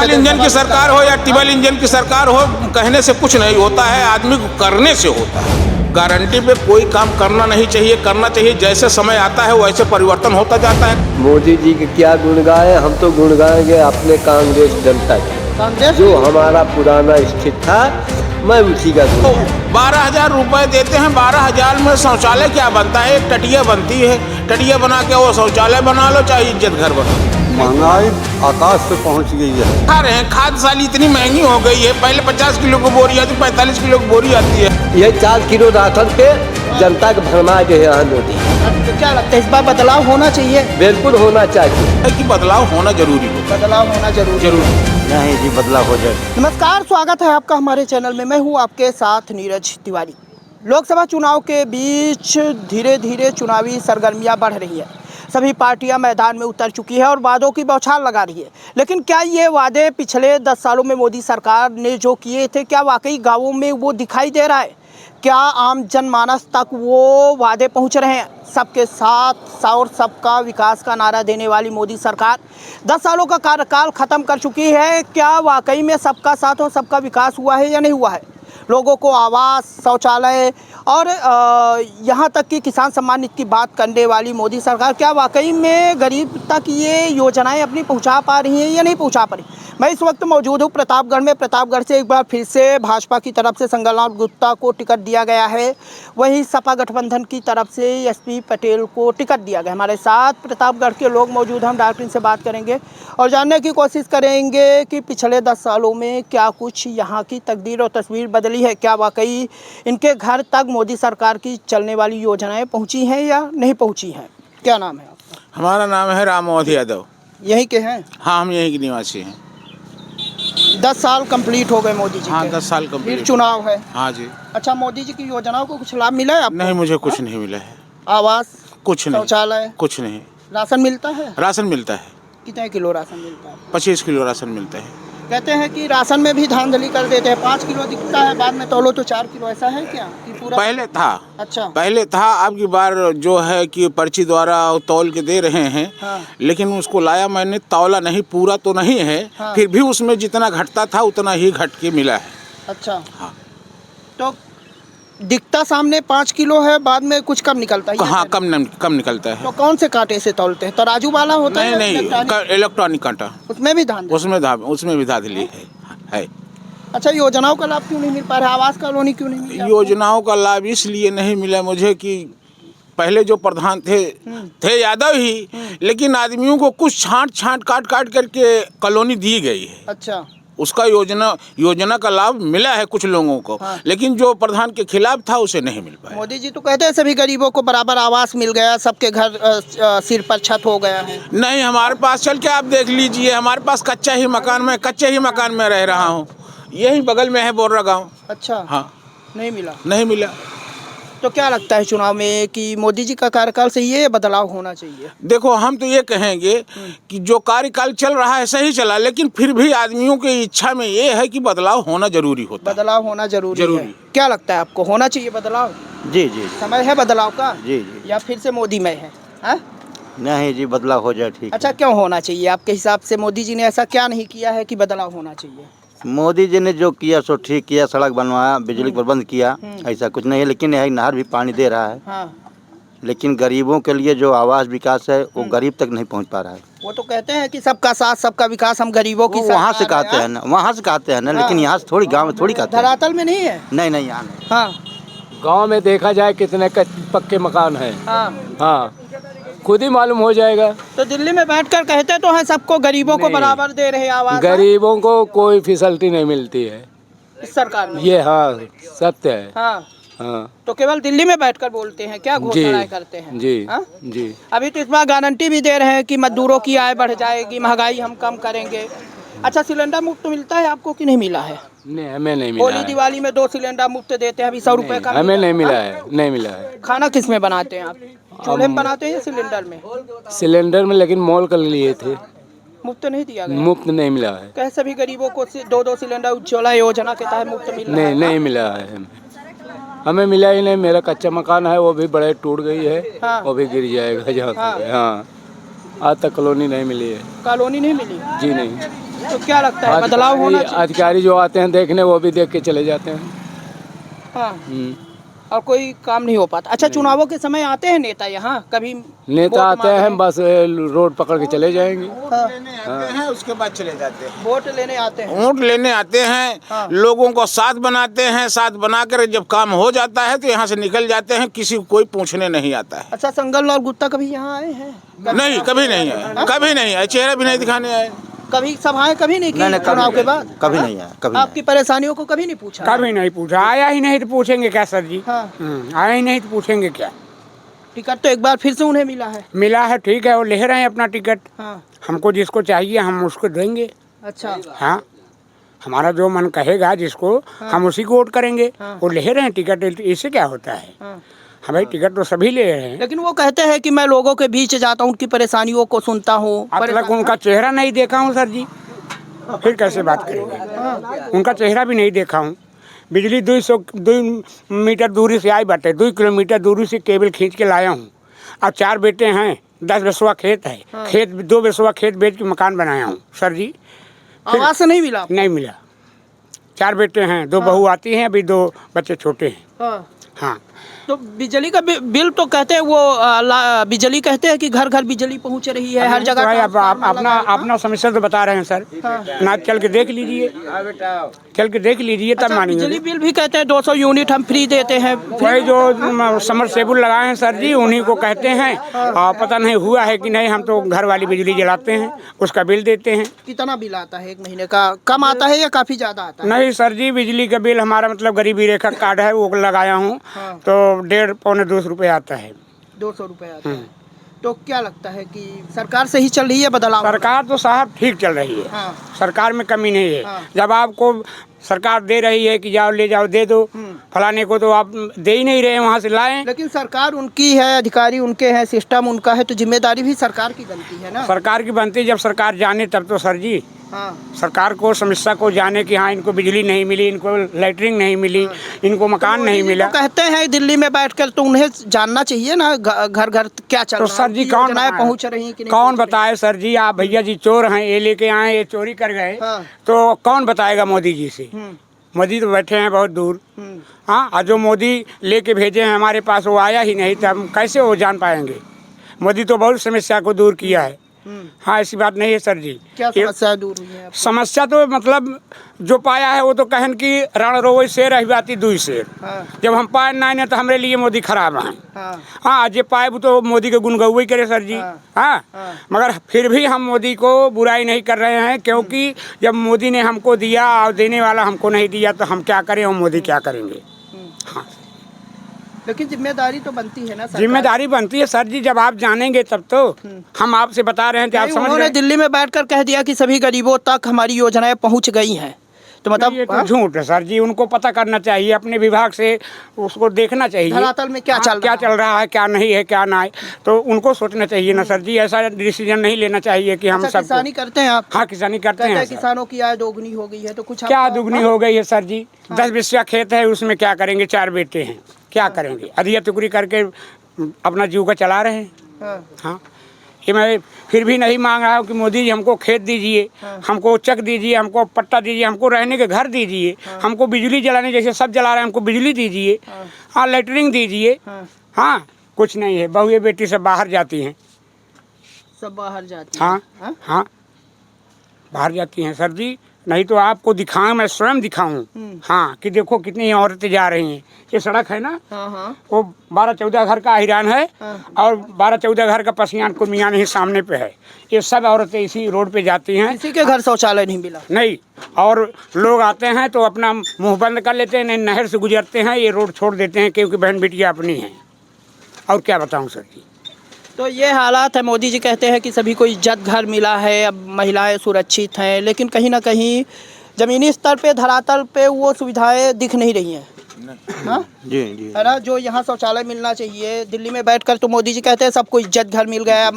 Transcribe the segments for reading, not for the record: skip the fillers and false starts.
Double engine की सरकार हो या ट्रिपल इंजन की सरकार हो, कहने से कुछ नहीं होता है, आदमी को करने से होता है। गारंटी पे कोई काम करना नहीं चाहिए, करना चाहिए। जैसे समय आता है वैसे परिवर्तन होता जाता है। मोदी जी के क्या गुण गाए, हम तो गुण गाएंगे अपने कांग्रेस जनता की। कांग्रेस जो हमारा पुराना स्थित था, मैं उसी का तो 12,000 रुपए देते हैं, 12,000 में शौचालय क्या बनता है? एक टटिया बनती है, टटिया बना के वो शौचालय बना लो, चाहे इज्जत घर बना लो। महंगाई आकाश पे पहुंच गई है। खा रहे हैं, खाद साली इतनी महंगी हो गई है। पहले 50 किलो की बोरी आती, 45 किलो की बोरी आती है। ये 4 किलो राशन पे जनता के भरमा के यहाँ मोदी। तो क्या लगता है इस बार बदलाव होना चाहिए? बिल्कुल होना चाहिए कि बदलाव होना जरूरी हो, बदलाव होना जरूरी है। नहीं जी, बदलाव हो जाए। नमस्कार, स्वागत है आपका हमारे चैनल में। मैं हूं आपके साथ नीरज तिवारी। लोकसभा चुनाव के बीच धीरे धीरे चुनावी सरगर्मियां बढ़ रही है। सभी पार्टियां मैदान में उतर चुकी है और वादों की बौछार लगा रही है। लेकिन क्या ये वादे पिछले 10 सालों में मोदी सरकार ने जो किए थे, क्या वाकई गाँवों में वो दिखाई दे रहा है? क्या आम जनमानस तक वो वादे पहुंच रहे हैं? सबके साथ और सबका विकास का नारा देने वाली मोदी सरकार 10 सालों का कार्यकाल ख़त्म कर चुकी है। क्या वाकई में सबका साथ और सबका विकास हुआ है या नहीं हुआ है? लोगों को आवास, शौचालय और यहाँ तक कि किसान सम्मान निधि की बात करने वाली मोदी सरकार क्या वाकई में गरीब तक ये योजनाएं अपनी पहुँचा पा रही हैं या नहीं पहुँचा पा रही? मैं इस वक्त मौजूद हूँ प्रतापगढ़ में। प्रतापगढ़ से एक बार फिर से भाजपा की तरफ से संगलाल गुप्ता को टिकट दिया गया है, वहीं सपा गठबंधन की तरफ से एसपी पटेल को टिकट दिया गया। हमारे साथ प्रतापगढ़ के लोग मौजूद हैं, हम डॉक्टर इनसे बात करेंगे और जानने की कोशिश करेंगे कि पिछले 10 सालों में क्या कुछ यहाँ की तकदीर और तस्वीर बदली है। क्या वाकई इनके घर तक मोदी सरकार की चलने वाली योजनाएँ पहुँची हैं या नहीं पहुँची हैं? क्या नाम है आपका? हमारा नाम है राम मोहन यादव। यहीं के हैं? हाँ, हम यहीं के निवासी हैं। 10 साल कंप्लीट हो गए मोदी जी हाँ, के। 10 साल फिर कंप्लीट। चुनाव है। हाँ जी। अच्छा, मोदी जी की योजनाओं को कुछ लाभ मिला है आपको? नहीं, मुझे कुछ नहीं मिला है। आवास, कुछ नहीं, शौचालय, कुछ नहीं। राशन मिलता है? राशन मिलता है, कितने किलो राशन मिलता है? 25 किलो राशन मिलता है। कहते हैं कि राशन में भी धांधली कर देते हैं, 5 किलो दिखता है, बाद में तौलो तो 4 किलो। ऐसा है क्या कि पूरा? पहले था। अच्छा। पहले था, अब की बार जो है कि पर्ची द्वारा तौल के दे रहे हैं। हाँ। लेकिन उसको लाया मैंने, तौला नहीं, पूरा तो नहीं है। हाँ। फिर भी उसमें जितना घटता था उतना ही घट के मिला है। अच्छा। हाँ। तो दिखता सामने 5 किलो है, बाद में कुछ कम निकलता है? हाँ, कम निकलता है। तो कौन से कांटे से तौलते हैं? तराजू वाला होता है? नहीं, इलेक्ट्रॉनिक कांटा। उसमें भी धांधली? उसमें भी धांधली है। अच्छा, योजनाओं का लाभ क्यों नहीं मिल पा रहा? आवास कॉलोनी क्यों नहीं मिल? योजनाओं का लाभ इसलिए नहीं मिला मुझे कि पहले जो प्रधान थे यादव ही, लेकिन आदमियों को कुछ छांट काट करके कॉलोनी दी गई है। अच्छा। उसका योजना का लाभ मिला है कुछ लोगों को। हाँ। लेकिन जो प्रधान के खिलाफ था उसे नहीं मिल पाया। मोदी जी तो कहते हैं सभी गरीबों को बराबर आवास मिल गया, सबके घर सिर पर छत हो गया है। नहीं, हमारे पास चल के आप देख लीजिए, हमारे पास कच्चे ही मकान में रह रहा हूँ। यही बगल में है बोर्रा गाँव। अच्छा। हाँ, नहीं मिला? नहीं मिला। तो क्या लगता है चुनाव में कि मोदी जी का कार्यकाल सही है या बदलाव होना चाहिए? देखो, हम तो ये कहेंगे कि जो कार्यकाल चल रहा है सही चला, लेकिन फिर भी आदमियों की इच्छा में ये है कि बदलाव होना जरूरी होता है। बदलाव होना जरूरी है। क्या लगता है आपको, होना चाहिए बदलाव? जी जी समय है बदलाव का? जी जी। या फिर से मोदी में है? हाँ? नहीं जी, बदलाव हो जाए ठीक। अच्छा, क्यों होना चाहिए आपके हिसाब से? मोदी जी ने ऐसा क्या नहीं किया है कि बदलाव होना चाहिए? मोदी जी ने जो किया सो ठीक किया, सड़क बनवाया, बिजली प्रबंध किया, ऐसा कुछ नहीं है। लेकिन यही नहर भी पानी दे रहा है। हाँ। लेकिन गरीबों के लिए जो आवास विकास है वो गरीब तक नहीं पहुंच पा रहा है। वो तो कहते हैं कि सबका साथ सबका विकास, हम गरीबों की वहाँ से सरकार कहते हैं ना, वहाँ से कहते हैं ना, लेकिन यहाँ से थोड़ी गाँव में थोड़ी कहते हैं। धरातल में नहीं है। नहीं, यहाँ नहीं। हाँ। गांव में देखा जाए कितने पक्के मकान हैं। हाँ। हाँ, खुद ही मालूम हो जाएगा। तो दिल्ली में बैठकर कहते तो हैं सबको, गरीबों को नहीं। बराबर दे रहे आवास। गरीबों को कोई फैसिलिटी नहीं मिलती है इस सरकार में। ये हाँ सत्य है। हाँ। हाँ तो केवल दिल्ली में बैठकर बोलते हैं, क्या घोषणाएं करते हैं? जी हाँ? जी। अभी तो इस बार गारंटी भी दे रहे हैं कि मजदूरों की आय बढ़ जाएगी, महंगाई हम कम करेंगे। अच्छा, सिलेंडर मुफ्त मिलता है आपको कि नहीं मिला है? नहीं, हमें नहीं मिला होली है। दिवाली में 2 सिलेंडर मुफ्त देते हैं, अभी 100 रुपए का हमें नहीं मिला है, नहीं मिला है। खाना किस में बनाते हैं आप? चूल्हे में बनाते हैं या सिलेंडर में? सिलेंडर में, लेकिन मोल कर लिए थे, मुफ्त नहीं दिया गया? मुफ्त नहीं मिला है। कह सभी गरीबों को 2-2 सिलेंडर उज्ज्वला योजना के तहत मुफ्त मिल रहा है। नहीं मिला है हमें मिला ही नहीं। मेरा कच्चा मकान है, वो भी बड़े टूट गई है। हाँ। वो भी गिर जाएगा जहाँ हाँ। तक है। हाँ, आज तक कॉलोनी नहीं मिली है। कॉलोनी नहीं मिली? जी नहीं। तो क्या लगता है बदलाव होना चाहिए? अधिकारी जो आते हैं देखने वो भी देख के चले जाते हैं। हाँ, और कोई काम नहीं हो पाता। अच्छा, चुनावों के समय आते हैं नेता यहाँ कभी? नेता वोट आते मांगने? हैं बस रोड पकड़ के चले जाएंगे। हाँ, आते हैं उसके बाद चले जाते हैं। वोट लेने आते हैं। वोट लेने आते हैं, हाँ। लोगों को साथ बनाते हैं, साथ बनाकर जब काम हो जाता है तो यहाँ से निकल जाते हैं, किसी को कोई पूछने नहीं आता है। अच्छा, संगल लाल गुप्ता कभी यहाँ आए हैं? नहीं, कभी नहीं आए, कभी नहीं आए, चेहरा भी नहीं दिखाने आए। कभी सभाएं कभी नहीं की चुनाव के बाद? कभी नहीं आया, कभी आपकी परेशानियों को कभी नहीं पूछा? कभी नहीं पूछा, आया ही नहीं तो पूछेंगे क्या सर जी? हाँ, आया ही नहीं तो पूछेंगे क्या? टिकट तो एक बार फिर से उन्हें मिला है। मिला है, ठीक है, वो ले रहे हैं अपना टिकट। हाँ, हमको जिसको चाहिए हम उसको देंगे। अच्छा, हाँ, हमारा जो मन कहेगा जिसको हम उसी को वोट करेंगे। वो ले रहे हैं टिकट, इससे क्या होता है? हाँ। हमारी टिकट तो सभी ले रहे हैं। लेकिन वो कहते हैं कि मैं लोगों के बीच जाता हूँ, उनकी परेशानियों को सुनता हूँ। अब तक उनका चेहरा नहीं देखा हूँ सर जी, फिर कैसे बात करेंगे? उनका चेहरा भी नहीं देखा हूँ। बिजली 2 मीटर दूरी से आई बाटे, 2 किलोमीटर दूरी से केबल खींच के लाया हूँ। अब 4 बेटे हैं, 10 बिस्वा खेत है, खेत 2 बिस्वा खेत बेच के मकान बनाया हूँ सर जी। आवाज से नहीं मिला? नहीं मिला। 4 बेटे हैं, 2 बहू आती हैं, अभी 2 बच्चे छोटे हैं। हाँ। हाँ, तो बिजली का बिल तो कहते हैं वो बिजली कहते हैं कि घर घर बिजली पहुंच रही है, हर जगह भाई, अब ट्रांसफार्मर अपना लगा है। अपना समस्या तो बता रहे हैं सर। ना चल के देख लीजिए, चल के देख लीजिए तब अच्छा, मानेंगे। बिजली बिल भी कहते हैं 200 यूनिट हम फ्री देते हैं। वही जो समरसेबुल लगाए हैं सर जी, उन्हीं को कहते हैं। और पता नहीं हुआ है कि नहीं, हम तो घर वाली बिजली जलाते हैं, उसका बिल देते हैं। कितना बिल आता है एक महीने का? कम आता है या काफी ज्यादा आता है? नहीं सर जी, बिजली का बिल हमारा मतलब गरीबी रेखा कार्ड है, वो लगाया हूँ तो 1.5-2 रुपये आता है। 200 रुपए आता है। तो क्या लगता है कि सरकार सही चल रही है, बदलाव? सरकार तो साहब ठीक चल रही है। हाँ। सरकार में कमी नहीं है। हाँ। जब आपको सरकार दे रही है कि जाओ ले जाओ दे दो फलाने को, तो आप दे ही नहीं रहे हैं, वहाँ से लाएं। लेकिन सरकार उनकी है, अधिकारी उनके हैं, सिस्टम उनका है, तो जिम्मेदारी भी सरकार की बनती है ना। सरकार की बनती है, जब सरकार जाने तब तो सर जी। हाँ, सरकार को समस्या को जाने कि हाँ इनको बिजली नहीं मिली, इनको लैटरिंग नहीं मिली, इनको मकान नहीं मिला। तो कहते हैं दिल्ली में बैठकर, तो उन्हें जानना चाहिए ना घर घर क्या चल तो रहा है, सर जी उनकी कौन योजनाएं बताए? पहुंच रही कि नहीं कौन पहुंच रही? बताए सर जी? आप भैया जी चोर हैं, ये लेके आए, ये चोरी कर गए, हाँ। तो कौन बताएगा मोदी जी से? मोदी तो बैठे हैं बहुत दूर। हाँ, और जो मोदी लेके भेजे हैं हमारे पास, वो आया ही नहीं, तो हम कैसे वो जान पाएंगे? मोदी तो बहुत समस्या को दूर किया है। हाँ, ऐसी बात नहीं है सर जी। क्या समस्या दूर हुई है? समस्या तो मतलब जो पाया है वो तो कहन की रण रोवे शेर अहिबाती दुई शेर। हाँ। जब हम पाए नहीं तो हमारे लिए मोदी खराब हैं। हाँ, हाँ, जे पाए वो तो मोदी के गुण गौई करे सर जी। हाँ, मगर फिर भी हम मोदी को बुराई नहीं कर रहे हैं, क्योंकि जब मोदी ने हमको दिया और देने वाला हमको नहीं दिया तो हम क्या करें और मोदी क्या करेंगे? हाँ, लेकिन जिम्मेदारी तो बनती है ना सरकार। जिम्मेदारी बनती है सर जी, जब आप जानेंगे तब तो। हम आपसे बता रहे हैं कि आप नहीं, समझ उन्होंने रहे हैं। दिल्ली में बैठकर कह दिया कि सभी गरीबों तक हमारी योजनाएं पहुंच गई हैं, तो ये मतलब तो झूठ है सर जी। उनको पता करना चाहिए, अपने विभाग से उसको देखना चाहिए धरातल में क्या चल क्या चल रहा है, क्या नहीं है, क्या ना है, तो उनको सोचना चाहिए ना सर जी। ऐसा डिसीजन नहीं लेना चाहिए कि हम अच्छा, सब। किसानी करते हैं आप? हाँ, किसानी करते कहते हैं हैं सर। किसानों की आय दोगुनी हो गई है, तो कुछ क्या आपका- दुगनी हो गई है सर जी? 10 बिस्वा खेत है, उसमें क्या करेंगे? 4 बेटे हैं, क्या करेंगे? अधिया टुकड़ी करके अपना जीव का चला रहे हैं। हाँ, हाँ, ये मैं फिर भी नहीं मांग रहा हूँ कि मोदी जी हमको खेत दीजिए, हमको चक दीजिए, हमको पट्टा दीजिए, हमको रहने के घर दीजिए, हमको बिजली जलाने जैसे सब जला रहे हैं, हमको बिजली दीजिए। हाँ, लेटरिंग दीजिए। हाँ, कुछ नहीं है। बहू बेटी सब बाहर जाती हैं। सब बाहर जाती हाँ, हैं। हाँ, बाहर जाती हैं सर जी। नहीं तो आपको दिखाऊं, मैं स्वयं दिखाऊं। हाँ, कि देखो कितनी औरतें जा रही हैं। ये सड़क है ना, हाँ, हाँ, वो 12-14 घर का अहिरान है और 12-14 घर का पसियान को मियाँ नहीं सामने पे है। ये सब औरतें इसी रोड पे जाती हैं। किसी के घर शौचालय नहीं मिला। नहीं, और लोग आते हैं तो अपना मुंह बंद कर लेते हैं, नहीं नहर से गुजरते हैं, ये रोड छोड़ देते हैं, क्योंकि बहन बेटियाँ अपनी हैं। और क्या बताऊँ सर जी? तो ये हालात है। मोदी जी कहते हैं कि सभी को इज्जत घर मिला है, अब महिलाएं सुरक्षित हैं, लेकिन कहीं ना कहीं ज़मीनी स्तर पे, धरातल पे वो सुविधाएं दिख नहीं रही हैं। हाँ, जी जी। है ना, जो यहाँ शौचालय मिलना चाहिए। दिल्ली में बैठकर तो मोदी जी कहते हैं सबको इज्जत घर मिल गया,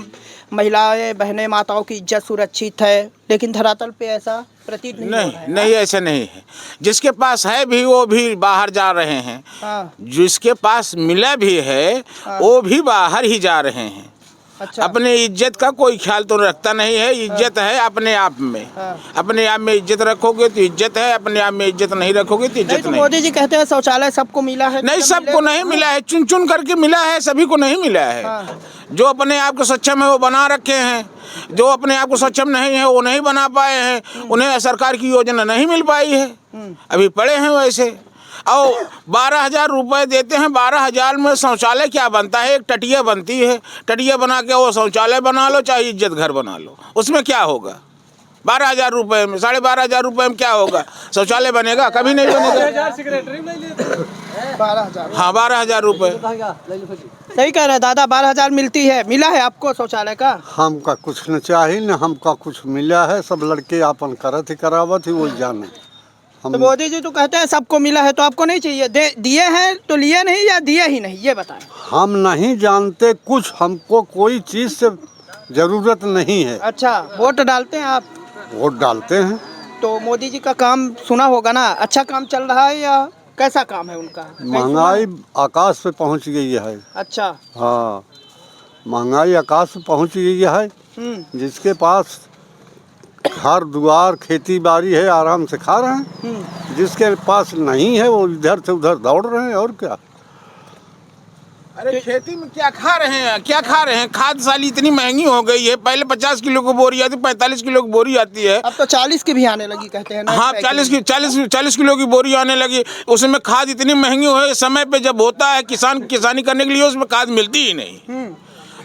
महिलाएं बहनें माताओं की इज्जत सुरक्षित है, लेकिन धरातल पे ऐसा प्रतीत नहीं हो रहा है। नहीं, ऐसा नहीं है। जिसके पास है भी वो भी बाहर जा रहे हैं, हाँ, जिसके पास मिला भी है वो भी बाहर ही जा रहे हैं। अच्छा। अपने इज्जत का कोई ख्याल तो रखता नहीं है। इज्जत है अपने आप में। अपने आप में इज्जत रखोगे तो इज्जत है, अपने आप में इज्जत नहीं रखोगे तो नहीं इज्जत तो नहीं। मोदी जी कहते हैं शौचालय सबको मिला है, नहीं, जब सबको मिले नहीं तो- मिला है, चुन चुन करके मिला है, सभी को नहीं मिला है। हाँ। जो अपने आप को सक्षम है वो बना रखे हैं, जो अपने आप को सक्षम नहीं है वो नहीं बना पाए हैं, उन्हें सरकार की योजना नहीं मिल पाई है, अभी पड़े हैं वैसे। और 12,000 रुपये देते हैं, 12,000 में शौचालय क्या बनता है? एक टटिया बनती है, टटिया बना के वो शौचालय बना लो, चाहे इज्जत घर बना लो, उसमें क्या होगा? 12,000 रुपये में, 12,500 रुपये में क्या होगा? शौचालय बनेगा? कभी नहीं बनेगा। 12,000। हाँ, 12,000 रुपये। सही कह रहे हैं दादा, 12,000 मिलती है। मिला है आपको शौचालय का? हमका कुछ न चाहिए न हमका कुछ मिला है, सब लड़के अपन करत ही करावत ही वो जाने। हम तो मोदी जी तो कहते हैं सबको मिला है, तो आपको नहीं चाहिए? दिए हैं तो लिए नहीं या दिए ही नहीं, ये बताएं। हम नहीं जानते कुछ, हमको कोई चीज़ से ज़रूरत नहीं है। अच्छा, वोट डालते हैं आप? वोट डालते हैं। तो मोदी जी का काम सुना होगा ना, अच्छा काम चल रहा है या कैसा काम है उनका? महंगाई आकाश पे पहुंच गई है। अच्छा। हाँ, महंगाई आकाश पे पहुंच गई है। जिसके पास घर द्वार खेती बाड़ी है आराम से खा रहे हैं, जिसके पास नहीं है वो इधर से उधर दौड़ रहे हैं। और क्या? अरे खेती में क्या खा रहे हैं, क्या खा रहे हैं? खाद साली इतनी महंगी हो गई है, पहले 50 किलो की बोरी आती, 45 किलो की बोरी आती है, अब तो 40 की भी आने लगी कहते हैं ना। हाँ 40 किलो की बोरी आने लगी। उसमें खाद इतनी महंगी हो, समय पे जब होता है किसान किसानी करने के लिए उसमें खाद मिलती ही नहीं,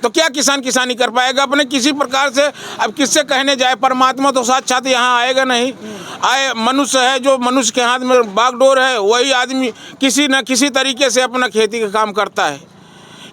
तो क्या किसान किसानी कर पाएगा अपने किसी प्रकार से? अब किससे कहने जाए? परमात्मा तो साक्षात यहाँ आएगा नहीं। आए मनुष्य है, जो मनुष्य के हाथ में बागडोर है, वही आदमी किसी न किसी तरीके से अपना खेती का काम करता है,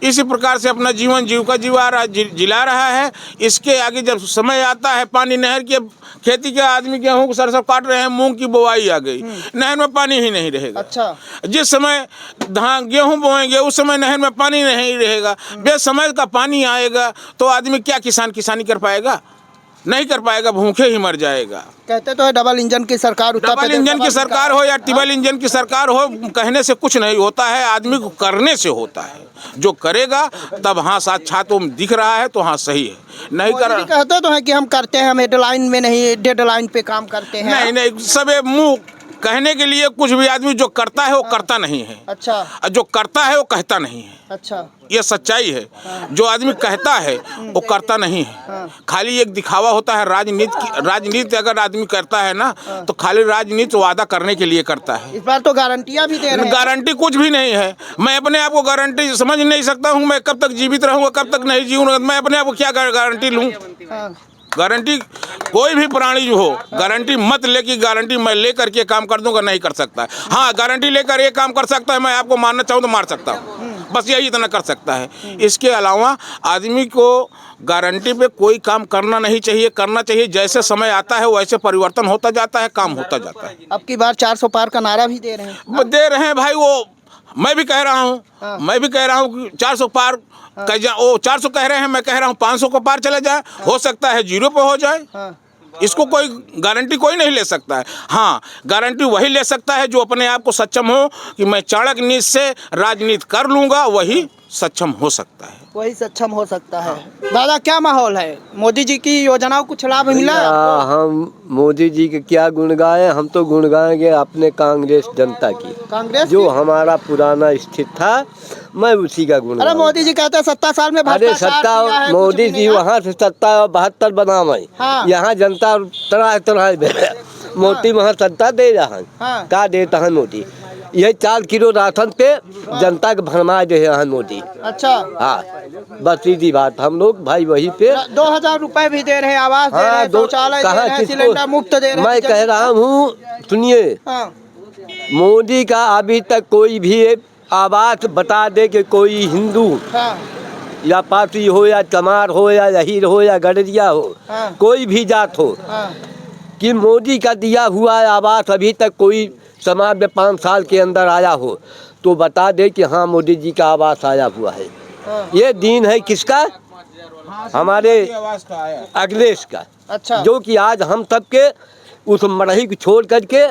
इसी प्रकार से अपना जीवन जिला रहा है। इसके आगे जब समय आता है, पानी नहर की, खेती के आदमी गेहूँ सरसों काट रहे हैं, मूंग की बुआई आ गई, नहर में पानी ही नहीं रहेगा। अच्छा। जिस समय धान गेहूँ बोएंगे उस समय नहर में पानी नहीं रहेगा, बेसमय का पानी आएगा तो आदमी क्या किसान किसानी कर पाएगा? नहीं कर पाएगा, भूखे ही मर जाएगा। कहते तो है डबल इंजन की सरकार, उत्तर डबल प्रदेश इंजन की डबल सरकार हो या ट्रिपल इंजन की सरकार हो, कहने से कुछ नहीं होता है, आदमी को करने से होता है। जो करेगा तब हाँ साक्षात वो दिख रहा है तो हाँ सही है, नहीं कर मोदी जी कहते तो है कि हम करते हैं, हम हेडलाइन में नहीं डेडलाइन पे काम करते हैं। नहीं, सब मुंह कहने के लिए, कुछ भी आदमी जो करता है वो करता नहीं है। अच्छा। और जो करता है वो कहता नहीं है, अच्छा। ये सच्चाई है। जो आदमी कहता है वो करता नहीं है, खाली एक दिखावा होता है। राजनीति अगर आदमी करता है ना तो खाली राजनीति वादा करने के लिए करता है। इस बार तो गारंटियां भी दे रहे हैं। गारंटी कुछ भी नहीं है। मैं अपने आप को गारंटी समझ नहीं सकता हूँ, मैं कब तक जीवित रहूँगा, कब तक नहीं जीऊँगा, मैं अपने आप को क्या गारंटी लूँ? गारंटी कोई भी प्राणी जो हो, गारंटी मत ले कि गारंटी मैं ले करके काम कर दूंगा, नहीं कर सकता है। हाँ, गारंटी लेकर ये काम कर सकता है, मैं आपको मारना चाहूँ तो मार सकता हूँ, बस यही इतना कर सकता है। इसके अलावा आदमी को गारंटी पे कोई काम करना नहीं चाहिए, करना चाहिए जैसे समय आता है वैसे परिवर्तन होता जाता है, काम होता जाता है। अब की बार 400 पार का नारा भी दे रहे हैं। भाई, वो मैं भी कह रहा हूँ, मैं भी कह रहा हूँ कि 400 पार वो 400 कह रहे हैं, मैं कह रहा हूँ 500 को पार चले जाए, हो सकता है 0 पे हो जाए। इसको कोई गारंटी कोई नहीं ले सकता है। हाँ, गारंटी वही ले सकता है जो अपने आप को सक्षम हो कि मैं चाणक्य नीति से राजनीति कर लूँगा, वही सक्षम हो सकता है, वही सक्षम हो सकता है। दादा, क्या माहौल है? मोदी जी की योजनाओं कुछ लाभ मिला? हम मोदी जी के क्या गुण गाए, हम तो गुण गाएंगे अपने कांग्रेस जनता की, कांग्रेस जो हमारा पुराना स्थित था, मैं उसी का गुण। अरे मोदी जी कहते हैं 70 साल में अरे सत्ता, मोदी जी वहाँ से 72 बनावे, यहाँ जनता तरह मोदी वहाँ सत्ता दे रहा है। क्या देता है मोदी? ये 4 किलो राशन पे जनता के भरमा दे रहा है मोदी। अच्छा। हाँ, बस सीधी बात। हम लोग भाई वही पे 2000 रुपए भी दे रहे हैं, आवास दे रहे हैं, शौचालय दे रहे हैं, सिलेंडर मुफ्त दे रहे हैं। मैं कह रहा हूँ, सुनिए, मोदी का अभी तक कोई भी आवास बता दे कि कोई हिंदू या पार्टी हो या चमार हो या लहीर हो या गडरिया हो, कोई भी जात हो, कि मोदी का दिया हुआ आवास अभी तक कोई समाज में 5 साल के अंदर आया हो तो बता दे कि हाँ मोदी जी का आवास आया हुआ है। ये दिन है किसका? हमारे अखिलेश का। अच्छा। जो कि आज हम सबके उस मड़ही को छोड़ करके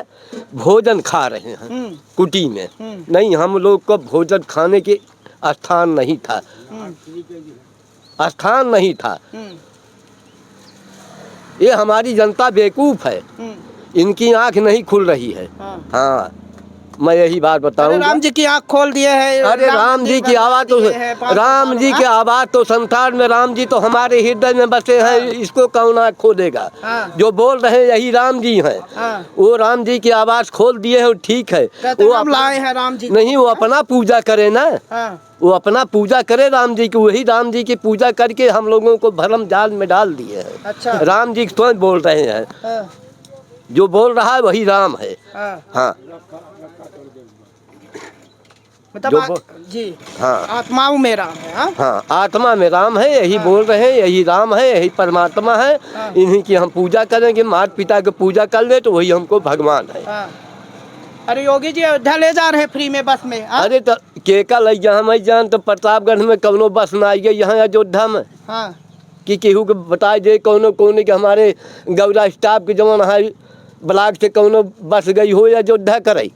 भोजन खा रहे हैं कुटी में। नहीं, हम लोग को भोजन खाने के स्थान नहीं था। स्थान नहीं था। ये हमारी जनता बेवकूफ़ है, इनकी आंख नहीं खुल रही है। हाँ, मैं यही बात बताऊं। राम जी की आंख खोल दिए हैं। अरे राम जी की आवाज़ तो, राम जी की आवाज़ तो संसार में, राम जी तो हमारे हृदय में बसे हैं, इसको कौन आँख खोलेगा। जो बोल रहे हैं यही राम जी हैं। वो राम जी की आवाज़ खोल दिए हैं, ठीक है। वो हम लाए हैं राम जी नहीं, वो अपना पूजा करे ना, वो अपना पूजा करे राम जी की। वही राम जी की पूजा करके हम लोगों को भरम जाल में डाल दिए हैं। अच्छा। राम जी स्वयं बोल रहे हैं, जो बोल रहा है वही राम है। हाँ, मतलब जी, हाँ, आत्माओं में राम है। हाँ, आत्मा में राम है, यही बोल रहे हैं, यही राम है, यही परमात्मा है। इन्हीं की हम पूजा करेंगे, माता पिता की पूजा कर ले तो वही हमको भगवान है। अरे योगी जी अयोध्या ले जा रहे हैं फ्री में बस में। अरे तो केका लग जा, हम जान तो प्रतापगढ़ में कौनो बस ना आई गई यहाँ अयोध्या में। कि केहू के बताए दे कौनो कोने के हमारे गौरा स्टाफ के जवन है ब्लॉक से कौनो बस गई हो अयोध्या करे।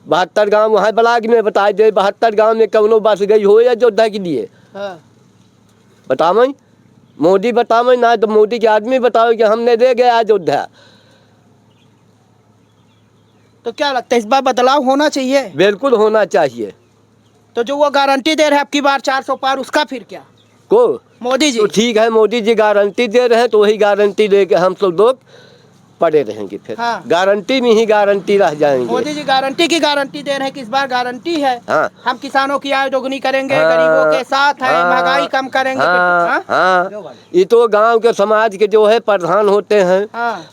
72 गांव वहाँ ब्लॉक में बताए दे, 72 गांव में कौनो बस गई हो अयोध्या के लिए। बतावें मोदी, बतावें ना तो मोदी के आदमी बताओ कि हमने दे गया अयोध्या। तो क्या लगता है इस बार बदलाव होना चाहिए? बिल्कुल होना चाहिए। तो जो वो गारंटी दे रहे हैं आपकी बार 400 पार, उसका फिर क्या? को मोदी जी तो ठीक है, मोदी जी गारंटी दे रहे हैं तो वही गारंटी लेके हम सब लोग पड़े रहेंगे। फिर गारंटी में ही गारंटी रह जाएंगे। मोदी जी गारंटी की गारंटी दे रहे हैं कि इस बार गारंटी है। हम किसानों की आय दोगुनी करेंगे, गरीबों के साथ है, महंगाई कम करेंगे। ये तो गांव के समाज के जो है प्रधान होते हैं।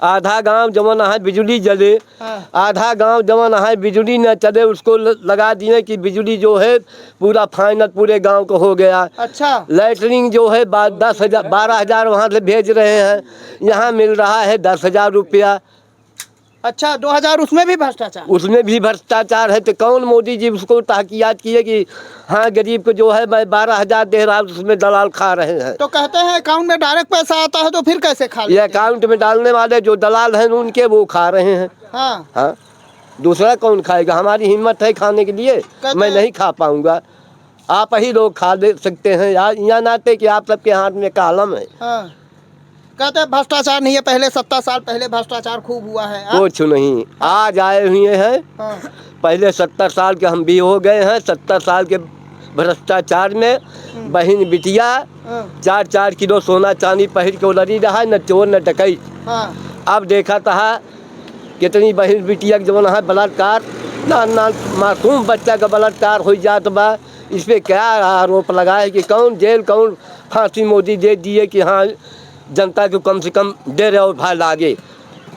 आधा गांव जवन है बिजली जले, आधा गांव जवन है बिजली न चले, उसको लगा दिए कि बिजली जो है पूरा फाइनल पूरे गांव को हो गया। अच्छा। लैटरिन जो है 10,000 12,000 वहाँ से भेज रहे हैं, यहाँ मिल रहा है 10,000 रुपया। अच्छा, 2000 उसमें भी भ्रष्टाचार? उसमें भी भ्रष्टाचार है। तो कौन मोदी जी उसको तहकीयात किए कि हाँ गरीब को जो है मैं 12,000 दे रहा हूँ, उसमें दलाल खा रहे हैं। तो कहते हैं अकाउंट में डायरेक्ट पैसा आता है, तो फिर कैसे खा? ये अकाउंट में डालने वाले जो दलाल हैं उनके वो खा रहे हैं। हाँ, दूसरा कौन खाएगा? हमारी हिम्मत है खाने के लिए, मैं नहीं खा पाऊंगा। आप ही लोग खा दे सकते हैं या नाते कि आप सबके हाथ में कलम है। कहते हैं भ्रष्टाचार नहीं है, पहले 70 साल पहले भ्रष्टाचार खूब हुआ है। कुछ नहीं, आज आए हुए हैं। पहले 70 साल के हम भी हो गए हैं। 70 साल के भ्रष्टाचार में बहन बिटिया 4-4 किलो सोना चांदी पहन के लड़ी रहा, न चोर न डकैत। अब देखा था कितनी बहन बिटिया के जवन है बलात्कार, ना मासूम बच्चा का बलात्कार हो जात बा। इस पर क्या आरोप लगाए कि कौन जेल कौन फांसी मोदी दे दिए कि हाँ जनता को कम से कम डर और भय लागे।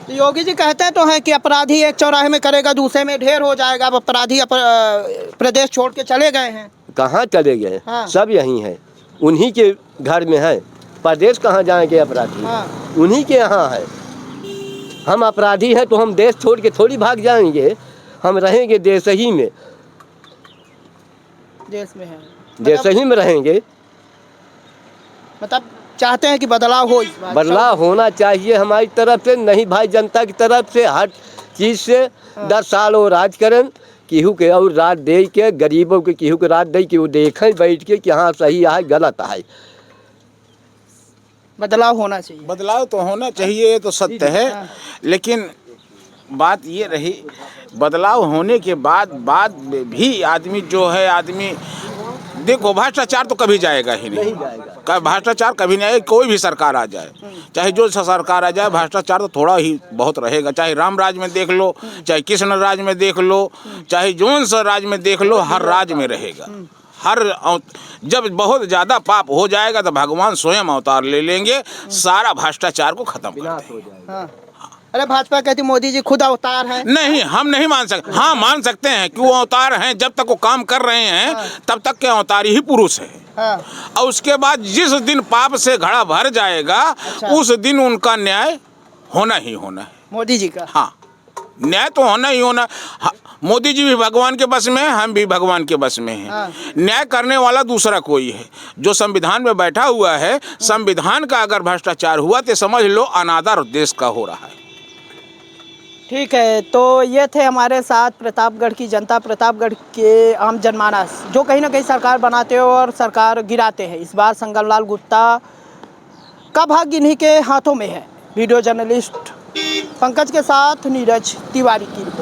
योगी जी कहते तो हैं कि अपराधी एक चौराहे में करेगा, दूसरे में ढेर हो जाएगा। अब अपराधी प्रदेश छोड़ के चले गए हैं। कहाँ चले गए? सब यहीं है, उन्हीं के घर में है। प्रदेश कहाँ जाएंगे अपराधी? उन्हीं के यहाँ है। हम अपराधी हैं तो हम देश छोड़ के थोड़ी भाग जाएंगे, हम रहेंगे देश ही में। देश में है, देश ही में रहेंगे। मतलब चाहते हैं कि बदलाव हो? बदलाव होना चाहिए हमारी तरफ से, नहीं भाई जनता की तरफ से। हर चीज़ से 10 साल और राज करें, केहू के और राज दे के, गरीबों के केहू के राज दे के वो देखें बैठ के कि हाँ सही है गलत है। बदलाव होना चाहिए। बदलाव तो होना चाहिए, ये तो सत्य है। लेकिन बात ये रही, बदलाव होने के बाद भी आदमी जो है, आदमी देखो भ्रष्टाचार तो कभी जाएगा ही नहीं। भ्रष्टाचार कभी नहीं आएगा, कोई भी सरकार आ जाए, चाहे जो सरकार आ जाए, भ्रष्टाचार तो थोड़ा ही बहुत रहेगा। चाहे राम राज में देख लो, चाहे कृष्ण राज में देख लो, चाहे जौन सा राज में देख लो, हर राज में रहेगा। जब बहुत ज़्यादा पाप हो जाएगा तो भगवान स्वयं अवतार ले लेंगे, सारा भ्रष्टाचार को खत्म कर देंगे। अरे भाजपा कहती मोदी जी खुद अवतार हैं। नहीं, हम नहीं मान सकते। हाँ, मान सकते हैं कि वो अवतार हैं। जब तक वो काम कर रहे हैं तब तक के अवतारी ही पुरुष है। और उसके बाद जिस दिन पाप से घड़ा भर जाएगा, उस दिन उनका न्याय होना ही होना है। मोदी जी का? हाँ, न्याय तो होना ही होना। मोदी जी भी भगवान के बस में है, हम भी भगवान के बस में हैं। न्याय करने वाला दूसरा कोई है जो संविधान में बैठा हुआ है। संविधान का अगर भ्रष्टाचार हुआ तो समझ लो अनादर देश का हो रहा है। ठीक है, तो ये थे हमारे साथ प्रतापगढ़ की जनता, प्रतापगढ़ के आम जनमानस जो कहीं ना कहीं सरकार बनाते हो और सरकार गिराते हैं। इस बार संगमलाल गुप्ता का भाग्य इन्हीं के हाथों में है। वीडियो जर्नलिस्ट पंकज के साथ नीरज तिवारी की रिपोर्ट।